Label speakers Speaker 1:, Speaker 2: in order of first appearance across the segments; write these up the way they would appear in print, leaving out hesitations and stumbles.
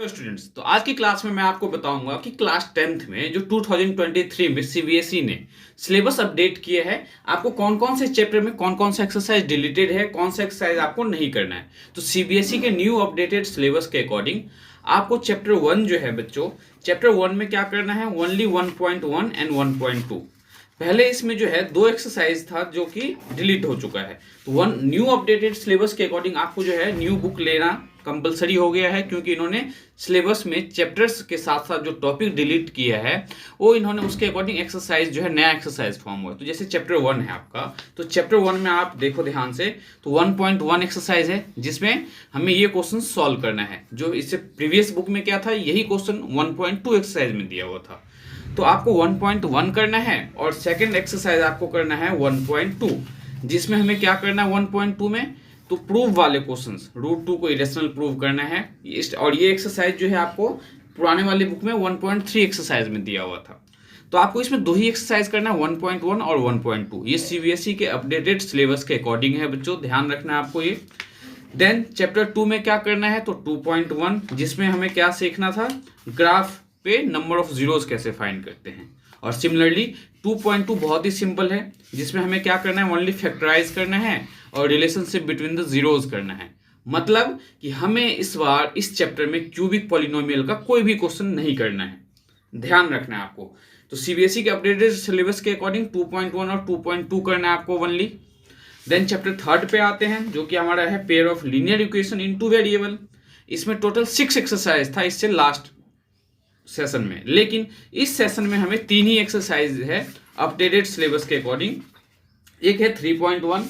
Speaker 1: तो स्टूडेंट्स, तो आज की क्लास में मैं आपको बताऊंगा कि क्लास 10th में जो 2023 में सीबीएसई ने सिलेबस अपडेट किया है, आपको कौन कौन से चैप्टर में कौन कौन सा एक्सरसाइज डिलीटेड है, कौन सा एक्सरसाइज आपको नहीं करना है। तो सीबीएसई के न्यू अपडेटेड सिलेबस के अकॉर्डिंग आपको चैप्टर 1 जो है बच्चों, चैप्टर 1 में क्या करना है, ओनली 1.1 एंड 1.2। पहले इसमें जो है दो एक्सरसाइज था जो कि डिलीट हो चुका है। तो वन न्यू अपडेटेड सिलेबस के अकॉर्डिंग आपको जो है न्यू बुक लेना कंपलसरी हो गया है, क्योंकि इन्होंने सिलेबस में चैप्टर्स के साथ साथ जो टॉपिक डिलीट किया है वो इन्होंने उसके अकॉर्डिंग एक्सरसाइज जो है नया एक्सरसाइज फॉर्म हुआ। तो जैसे चैप्टर 1 है आपका, तो चैप्टर 1 में आप देखो ध्यान से, तो 1.1 एक्सरसाइज है जिसमें हमें ये क्वेश्चन सॉल्व करना है। जो इससे प्रीवियस बुक में क्या था, यही क्वेश्चन 1.2 एक्सरसाइज में दिया हुआ था। तो आपको 1.1 करना है और सेकंड एक्सरसाइज आपको करना है 1.2, जिसमें हमें क्या करना है 1.2 में, तो प्रूव वाले क्वेश्चंस, √2 को इरेशनल प्रूव करना है। और ये एक्सरसाइज जो है आपको पुराने वाले बुक में 1.3 एक्सरसाइज में दिया हुआ था। तो आपको इसमें दो ही एक्सरसाइज करना है, 1.1 और 1.2। ये सीबीएसई के अपडेटेड सिलेबस के अकॉर्डिंग है बच्चों, ध्यान रखना है आपको ये। देन चैप्टर 2 में क्या करना है, तो 2.1, जिसमें हमें क्या सीखना था, ग्राफ पे नंबर ऑफ जीरोस कैसे फाइंड करते हैं। और सिमिलरली 2.2 बहुत ही सिंपल है, जिसमें हमें क्या करना है, ओनली फैक्टराइज करना है और रिलेशनशिप बिटवीन द जीरोस करना है। मतलब कि हमें इस बार इस चैप्टर में क्यूबिक पॉलिनोमियल का कोई भी क्वेश्चन नहीं करना है, ध्यान रखना है आपको। तो सीबीएसई के अपडेटेड सिलेबस के अकॉर्डिंग 2.1 और 2.2 करना है आपको ओनली। देन चैप्टर 3 पे आते हैं, जो कि हमारा है pair of linear equation into variable. इसमें टोटल 6 एक्सरसाइज था इससे लास्ट सेशन में, लेकिन इस सेशन में हमें 3 ही एक्सरसाइज है अपडेटेड सिलेबस के अकॉर्डिंग। एक है 3.1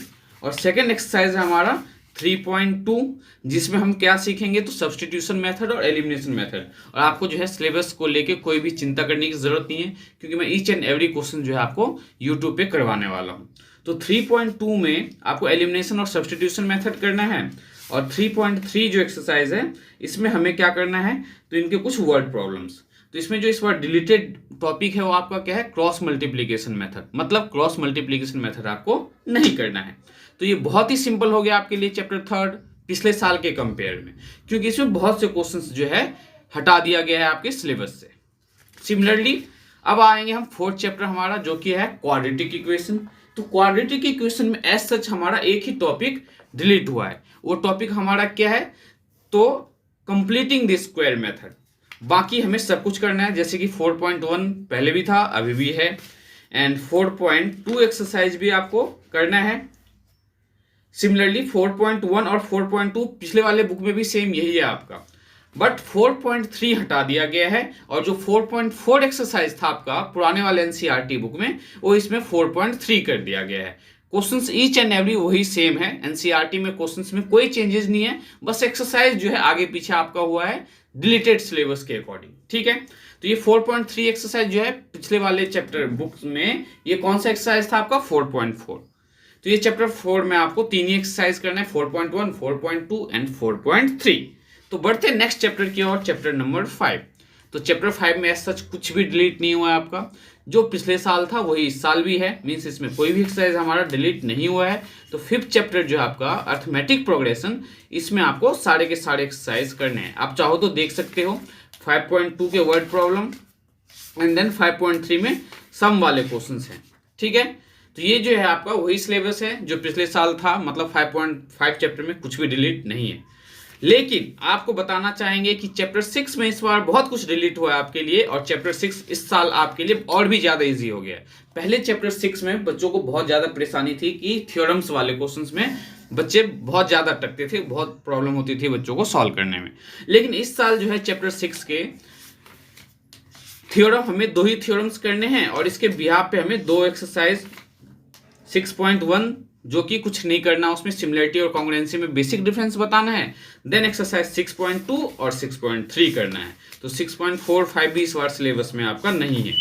Speaker 1: और सेकंड एक्सरसाइज है हमारा 3.2, जिसमें हम क्या सीखेंगे, तो सब्स्टिट्यूशन मेथड और एलिमिनेशन मेथड। और आपको जो है सिलेबस को लेके कोई भी चिंता करने की जरूरत नहीं है, क्योंकि मैं ईच एंड एवरी क्वेश्चन जो है आपको यूट्यूब पे करवाने वाला हूँ। तो 3.2 में आपको एलिमिनेशन और सब्स्टिट्यूशन मेथड करना है, और 3.3 जो एक्सरसाइज है इसमें हमें क्या करना है, तो इनके कुछ वर्ड प्रॉब्लम्स। तो इसमें जो इस बार डिलीटेड टॉपिक है वो आपका क्या है, क्रॉस मल्टीप्लीकेशन मेथड। मतलब क्रॉस मल्टीप्लीकेशन मेथड आपको नहीं करना है। तो ये बहुत ही सिंपल हो गया आपके लिए चैप्टर 3 पिछले साल के कंपेयर में, क्योंकि इसमें बहुत से क्वेश्चंस जो है हटा दिया गया है आपके सिलेबस से। सिमिलरली अब आएंगे हम 4th चैप्टर हमारा, जो कि है क्वाड्रेटिक इक्वेशन। तो क्वाड्रेटिक इक्वेशन में एज सच हमारा एक ही टॉपिक डिलीट हुआ है। वो टॉपिक हमारा क्या है, तो कंप्लीटिंग द स्क्वायर मेथड। बाकी हमें सब कुछ करना है, जैसे कि 4.1 पहले भी था, अभी भी है, एंड 4.2 एक्सरसाइज भी आपको करना है। सिमिलरली 4.1 और 4.2 पिछले वाले बुक में भी सेम यही है आपका, बट 4.3 हटा दिया गया है। और जो 4.4 एक्सरसाइज था आपका पुराने वाले एनसीईआरटी बुक में, वो इसमें 4.3 कर दिया गया है। क्वेश्चंस ईच एंड एवरी वही सेम है, एनसीईआरटी में क्वेश्चंस में कोई चेंजेस नहीं है, बस एक्सरसाइज जो है आगे पीछे आपका हुआ है डिलीटेड सिलेबस के अकॉर्डिंग, ठीक है। तो ये 4.3 एक्सरसाइज जो है पिछले वाले चैप्टर बुक्स में, ये कौन सा एक्सरसाइज था आपका, 4.4। तो ये चैप्टर 4 में आपको 3 ही एक्सरसाइज करना है, 4.1, 4.2 एंड 4.3। तो बढ़ते नेक्स्ट चैप्टर की ओर, चैप्टर नंबर 5। तो चैप्टर 5 में ऐसा कुछ भी डिलीट नहीं हुआ है आपका, जो पिछले साल था वही इस साल भी है, मीन्स इसमें कोई भी एक्सरसाइज हमारा डिलीट नहीं हुआ है। तो 5th चैप्टर जो है आपका अर्थमेटिक प्रोग्रेशन, इसमें आपको सारे के सारे एक्सरसाइज करने हैं। आप चाहो तो देख सकते हो 5.2 के वर्ड प्रॉब्लम, एंड देन 5.3 में सम वाले क्वेश्चंस हैं, ठीक है। तो ये जो है आपका वही सिलेबस है जो पिछले साल था, मतलब 5.5 चैप्टर में कुछ भी डिलीट नहीं है। लेकिन आपको बताना चाहेंगे कि चैप्टर 6 में इस बार बहुत कुछ डिलीट हुआ है आपके लिए, और चैप्टर 6 इस साल आपके लिए और भी ज्यादा इजी हो गया है। पहले चैप्टर 6 में बच्चों को बहुत ज्यादा परेशानी थी कि थ्योरम्स वाले क्वेश्चंस में बच्चे बहुत ज्यादा अटकते थे, बहुत प्रॉब्लम होती थी बच्चों को सॉल्व करने में। लेकिन इस साल जो है चैप्टर 6 के थ्योरम, हमें 2 ही थ्योरम्स करने हैं, और इसके बिहाफ पे हमें 2 एक्सरसाइज 6.1 जो कि कुछ नहीं करना, उसमें सिमिलरिटी और कॉन्ग्रुएंसी में बेसिक डिफरेंस बताना है। देन एक्सरसाइज 6.2 और 6.3 करना है। तो 6.45 भी इस बार सिलेबस में आपका नहीं है।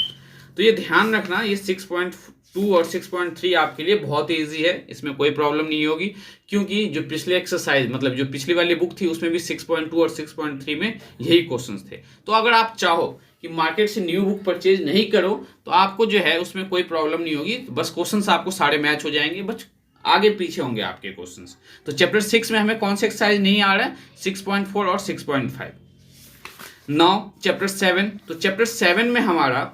Speaker 1: तो ये ध्यान रखना, ये 6.2 और 6.3 आपके लिए बहुत ही ईजी है, इसमें कोई प्रॉब्लम नहीं होगी, क्योंकि जो पिछले एक्सरसाइज, मतलब जो पिछली वाली बुक थी उसमें भी 6.2 और 6.3 में यही क्वेश्चंस थे। तो अगर आप चाहो कि मार्केट से न्यू बुक परचेज नहीं करो, तो आपको जो है उसमें कोई प्रॉब्लम नहीं होगी, बस क्वेश्चंस आपको सारे मैच हो जाएंगे, बस आगे पीछे होंगे आपके क्वेश्चंस। तो चैप्टर 6 में हमें कौन से एक्सरसाइज नहीं आ रहा है, 6.4 और 6.5। नाउ चैप्टर 7, तो चैप्टर 7 में हमारा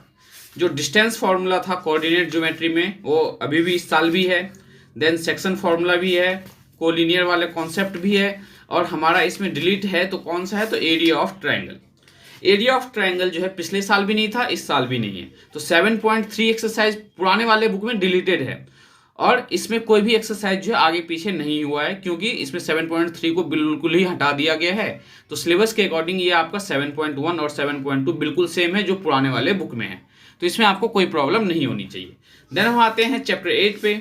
Speaker 1: जो डिस्टेंस फार्मूला था कोऑर्डिनेट ज्योमेट्री में वो अभी भी इस साल भी है, देन सेक्शन फार्मूला भी है, कोलिनियर वाले कॉन्सेप्ट भी है, और हमारा इसमें डिलीट है तो कौन सा है, तो area of triangle. Area of triangle जो है पिछले साल भी नहीं था, इस साल भी नहीं है, तो 7.3 एक्सरसाइज पुराने वाले बुक में डिलीटेड है, और इसमें कोई भी एक्सरसाइज जो है आगे पीछे नहीं हुआ है, क्योंकि इसमें 7.3 को बिल्कुल ही हटा दिया गया है। तो सिलेबस के अकॉर्डिंग ये आपका 7.1 और 7.2 बिल्कुल सेम है जो पुराने वाले बुक में है, तो इसमें आपको कोई प्रॉब्लम नहीं होनी चाहिए। देन हम आते हैं चैप्टर 8 पे।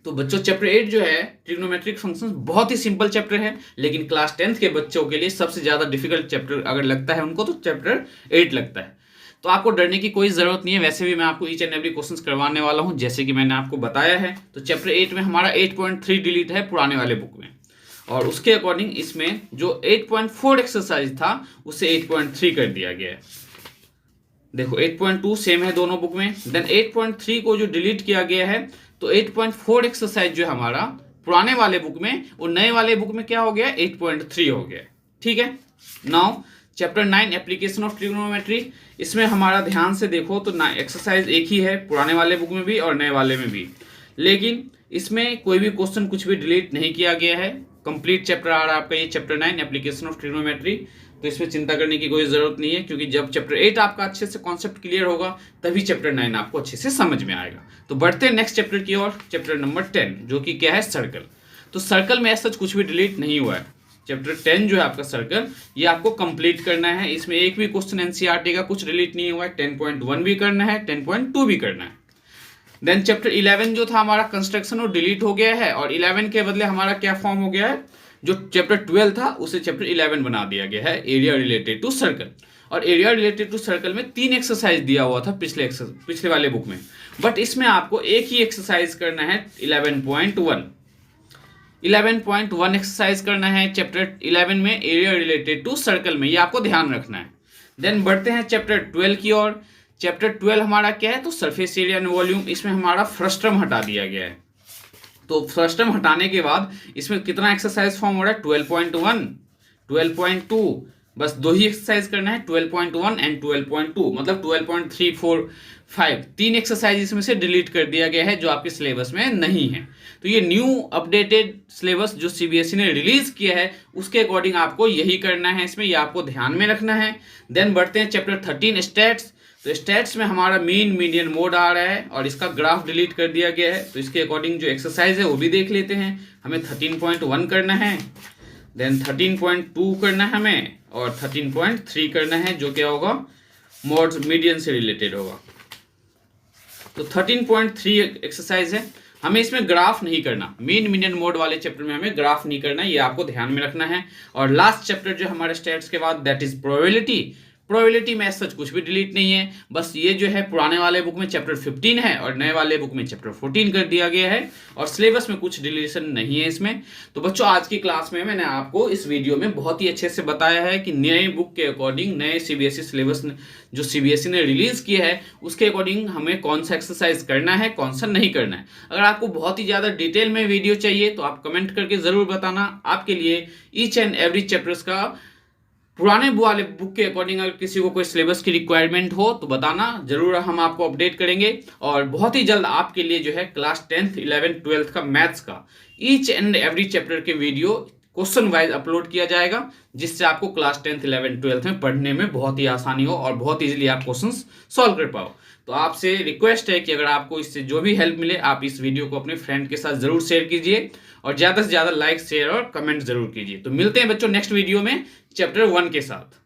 Speaker 1: तो बच्चों चैप्टर 8 जो है ट्रिग्नोमेट्रिक फंक्शंस, बहुत ही सिंपल चैप्टर है, लेकिन क्लास 10th के बच्चों के लिए सबसे ज्यादा डिफिकल्ट चैप्टर अगर लगता है उनको तो चैप्टर 8 लगता है। तो आपको डरने की कोई जरूरत नहीं है, वैसे भी मैं आपको ईच एंड एवरी क्वेश्चंस करवाने वाला हूं जैसे कि मैंने आपको बताया है। तो चैप्टर 8 में हमारा 8.3 डिलीट है पुराने वाले बुक में, और उसके अकॉर्डिंग इसमें जो 8.4 एक्सरसाइज था उसे 8.3 कर दिया गया है। देखो 8.2 सेम है दोनों बुक में, देन 8.3 को जो डिलीट किया गया है, तो 8.4 एक्सरसाइज जो है हमारा पुराने वाले बुक में, और नए वाले बुक में क्या हो गया, 8.3 हो गया। ठीक है। Now chapter 9 application of trigonometry, इसमें हमारा ध्यान से देखो तो एक्सरसाइज एक ही है पुराने वाले बुक में भी और नए वाले में भी, लेकिन इसमें कोई भी क्वेश्चन कुछ भी डिलीट नहीं किया गया है। कंप्लीट चैप्टर आ रहा है आपका ये चैप्टर 9 एप्लीकेशन ऑफ ट्रिग्नोमेट्री, तो इसमें चिंता करने की कोई जरूरत नहीं है, क्योंकि जब चैप्टर 8 आपका अच्छे से कॉन्सेप्ट क्लियर होगा तभी चैप्टर 9 आपको अच्छे से समझ में आएगा। तो बढ़ते हैं नेक्स्ट चैप्टर की ओर, चैप्टर नंबर 10 जो कि क्या है, सर्कल। तो सर्कल में ऐसा कुछ भी डिलीट नहीं हुआ है। चैप्टर 10 जो है आपका सर्कल, ये आपको कंप्लीट करना है, इसमें एक भी क्वेश्चन एनसीईआरटी का कुछ डिलीट नहीं हुआ है। 10.1 भी करना है, 10.2 भी करना है। देन चैप्टर 11 जो था हमारा कंस्ट्रक्शन, वो डिलीट हो गया है, और 11 के बदले हमारा क्या फॉर्म हो गया है, जो चैप्टर 12 था उसे चैप्टर 11 बना दिया गया है, एरिया रिलेटेड टू सर्कल। और एरिया रिलेटेड टू सर्कल में 3 एक्सरसाइज दिया हुआ था पिछले वाले बुक में, बट इसमें आपको एक ही एक्सरसाइज करना है 11.1 एक्सरसाइज करना है चैप्टर 11 में एरिया रिलेटेड टू सर्कल में, ये आपको ध्यान रखना है। देन बढ़ते हैं चैप्टर 12 की ओर। चैप्टर 12 हमारा क्या है, तो सरफेस एरिया एंड वॉल्यूम, इसमें हमारा फ्रस्ट्रम हटा दिया गया है। तो फ्रस्ट्रम हटाने के बाद इसमें कितना एक्सरसाइज फॉर्म हो रहा है, 12.1, 12.2, बस दो ही एक्सरसाइज करना है, 12.1 एंड 12.2, मतलब 12.3, 4, 5, 3 एक्सरसाइज इसमें से डिलीट कर दिया गया है जो आपके सिलेबस में नहीं है। तो ये न्यू अपडेटेड सिलेबस जो सीबीएसई ने रिलीज किया है उसके अकॉर्डिंग आपको यही करना है इसमें, ये आपको ध्यान में रखना है। देन बढ़ते हैं चैप्टर 13 स्टैट्स। तो स्टैट्स में हमारा मीन मीडियन मोड आ रहा है, और इसका ग्राफ डिलीट कर दिया गया है, तो इसके अकॉर्डिंग जो एक्सरसाइज है वो भी देख लेते हैं। हमें 13.1 करना है, देन 13.2 करना है हमें, और 13.3 करना है जो क्या होगा, मोड मीडियन से रिलेटेड होगा। तो 13.3 एक्सरसाइज है, हमें इसमें ग्राफ नहीं करना, मीन मीडियन मोड वाले चैप्टर में हमें ग्राफ नहीं करना, ये आपको ध्यान में रखना है। और लास्ट चैप्टर जो हमारे स्टैट्स के बाद, दैट इज प्रोबेबिलिटी। प्रोबेबिलिटी में सच कुछ भी डिलीट नहीं है, बस ये जो है पुराने वाले बुक में चैप्टर 15 है और नए वाले बुक में चैप्टर 14 कर दिया गया है, और सिलेबस में कुछ डिलीशन नहीं है इसमें। तो बच्चों आज की क्लास में मैंने आपको इस वीडियो में बहुत ही अच्छे से बताया है कि नए बुक के अकॉर्डिंग, नए सीबीएसई सिलेबस जो सीबीएसई ने रिलीज किया है उसके अकॉर्डिंग हमें कौन सा एक्सरसाइज करना है, कौन सा नहीं करना है। अगर आपको बहुत ही ज्यादा डिटेल में वीडियो चाहिए तो आप कमेंट करके जरूर बताना, आपके लिए ईच एंड एवरी चैप्टर्स का पुराने वाले बुक के अकॉर्डिंग अगर किसी को कोई सिलेबस की रिक्वायरमेंट हो तो बताना, जरूर हम आपको अपडेट करेंगे। और बहुत ही जल्द आपके लिए जो है क्लास 10th 11th 12th का मैथ्स का ईच एंड एवरी चैप्टर के वीडियो क्वेश्चन वाइज अपलोड किया जाएगा, जिससे आपको क्लास 10th 11th 12th में पढ़ने में बहुत ही आसानी हो और बहुत इजीली आप क्वेश्चन सॉल्व कर पाओ। तो आपसे रिक्वेस्ट है कि अगर आपको इससे जो भी हेल्प मिले आप इस वीडियो को अपने फ्रेंड के साथ जरूर शेयर कीजिए, और ज्यादा से ज्यादा लाइक शेयर और कमेंट जरूर कीजिए। तो मिलते हैं बच्चों नेक्स्ट वीडियो में चैप्टर 1 के साथ।